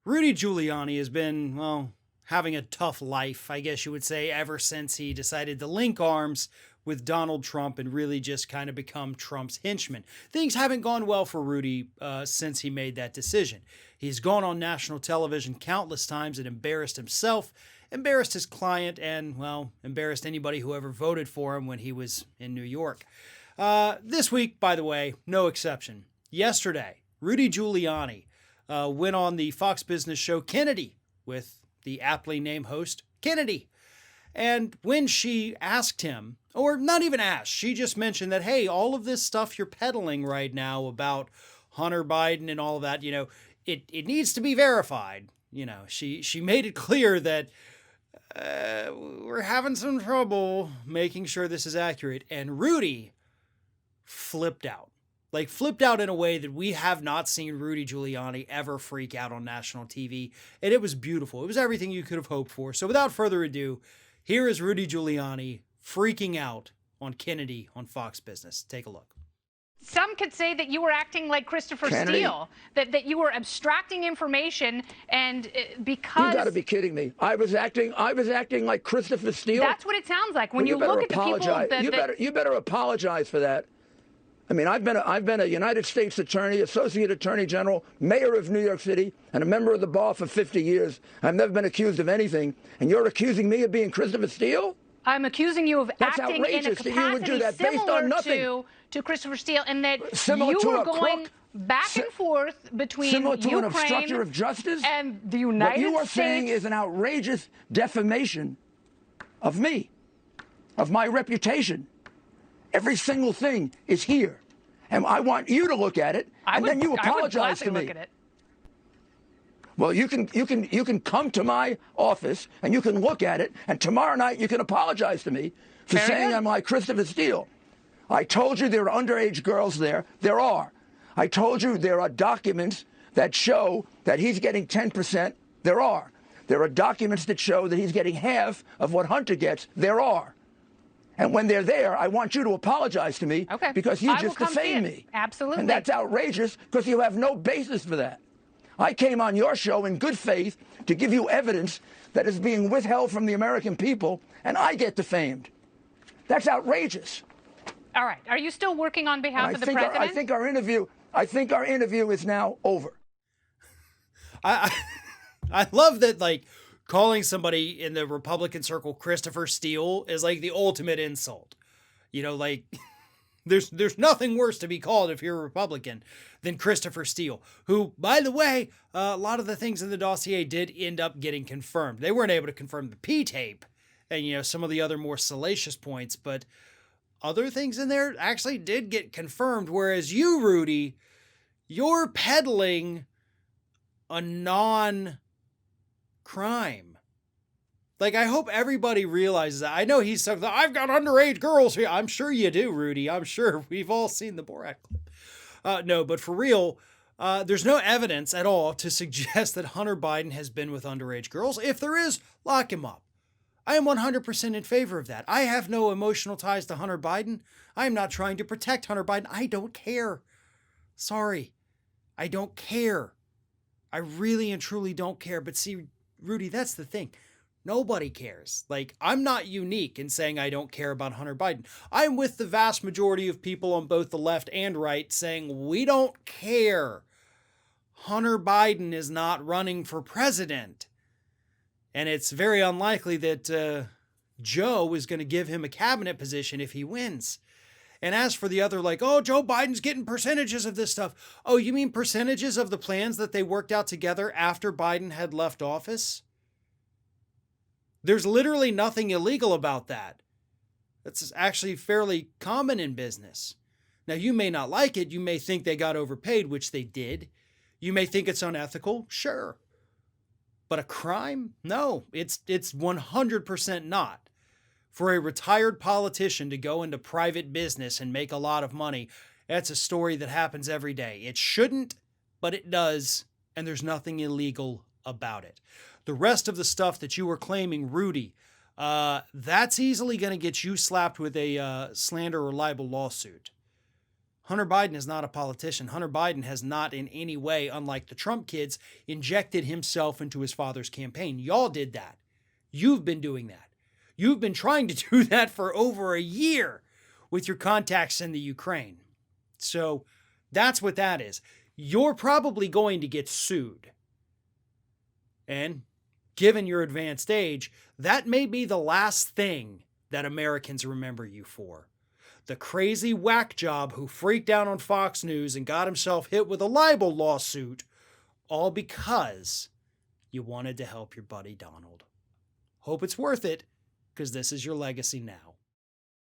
Rudy Giuliani has been, well, having a tough life, I guess you would say, ever since he decided to link arms with Donald Trump and really just kind of become Trump's henchman. Things haven't gone well for Rudy since he made that decision. He's gone on national television countless times and embarrassed himself, embarrassed his client, and, well, embarrassed anybody who ever voted for him when he was in New York. This week, by the way, no exception. Yesterday, Rudy Giuliani went on the Fox Business show Kennedy with the aptly named host Kennedy. And when she asked him, or not even asked, she just mentioned that, hey, all of this stuff you're peddling right now about Hunter Biden and all of that, it needs to be verified. She made it clear that we're having some trouble making sure this is accurate. And Rudy flipped out. Like, flipped out in a way that we have not seen Rudy Giuliani ever freak out on national TV. And it was beautiful. It was everything you could have hoped for. So without further ado, here is Rudy Giuliani freaking out on Kennedy on Fox Business. Take a look. Some could say that you were acting like Christopher Steele, that you were abstracting information, and because you got to be kidding me. I was acting like Christopher Steele. That's what it sounds like when you look at the people. You better apologize for that. I mean, I've been a United States Attorney, Associate Attorney General, Mayor of New York City, and a member of the bar for 50 years. I've never been accused of anything, and you're accusing me of being Christopher Steele? I'm accusing you of That's acting in a outrageous that you would do that based on nothing. to Christopher Steele, and that Similar you to were a going crook? back and forth between Similar to an Ukraine obstructor of justice? and the United States. What you are saying is an outrageous defamation of me, of my reputation. Every single thing is here. And I want you to look at it, and then you apologize to me. Look at it. Well, you can come to my office and you can look at it, and tomorrow night you can apologize to me for saying I'm like Christopher Steele. I told you there are underage girls there. There are. I told you there are documents that show that he's getting 10%. There are. There are documents that show that he's getting half of what Hunter gets. There are. And when they're there, I want you to apologize to me because you just defamed me. Absolutely. And that's outrageous because you have no basis for that. I came on your show in good faith to give you evidence that is being withheld from the American people, and I get defamed. That's outrageous. All right. Are you still working on behalf of the president? I think our interview is now over. I love that, like, calling somebody in the Republican circle Christopher Steele is like the ultimate insult. Like, there's nothing worse to be called if you're a Republican than Christopher Steele, who, by the way, a lot of the things in the dossier did end up getting confirmed. They weren't able to confirm the P-tape and, some of the other more salacious points, but other things in there actually did get confirmed, whereas you, Rudy, you're peddling a non-crime. Like, I hope everybody realizes that. I know he's something, I've got underage girls here. I'm sure you do, Rudy. I'm sure we've all seen the Borat clip. No, but for real, there's no evidence at all to suggest that Hunter Biden has been with underage girls. If there is, lock him up. I am 100% in favor of that. I have no emotional ties to Hunter Biden. I am not trying to protect Hunter Biden. I don't care. Sorry. I don't care. I really and truly don't care. But see, Rudy, that's the thing. Nobody cares. Like, I'm not unique in saying I don't care about Hunter Biden. I'm with the vast majority of people on both the left and right saying we don't care. Hunter Biden is not running for president. And it's very unlikely that Joe is going to give him a cabinet position if he wins. And as for the other, like, oh, Joe Biden's getting percentages of this stuff. Oh, you mean percentages of the plans that they worked out together after Biden had left office? There's literally nothing illegal about that. That's actually fairly common in business. Now, you may not like it. You may think they got overpaid, which they did. You may think it's unethical. Sure. But a crime? No, it's 100% not. For a retired politician to go into private business and make a lot of money, that's a story that happens every day. It shouldn't, but it does, and there's nothing illegal about it. The rest of the stuff that you were claiming, Rudy, that's easily going to get you slapped with a slander or libel lawsuit. Hunter Biden is not a politician. Hunter Biden has not in any way, unlike the Trump kids, injected himself into his father's campaign. Y'all did that. You've been doing that. You've been trying to do that for over a year with your contacts in the Ukraine. So that's what that is. You're probably going to get sued. And given your advanced age, that may be the last thing that Americans remember you for. The crazy whack job who freaked out on Fox News and got himself hit with a libel lawsuit, all because you wanted to help your buddy Donald. Hope it's worth it, because this is your legacy now.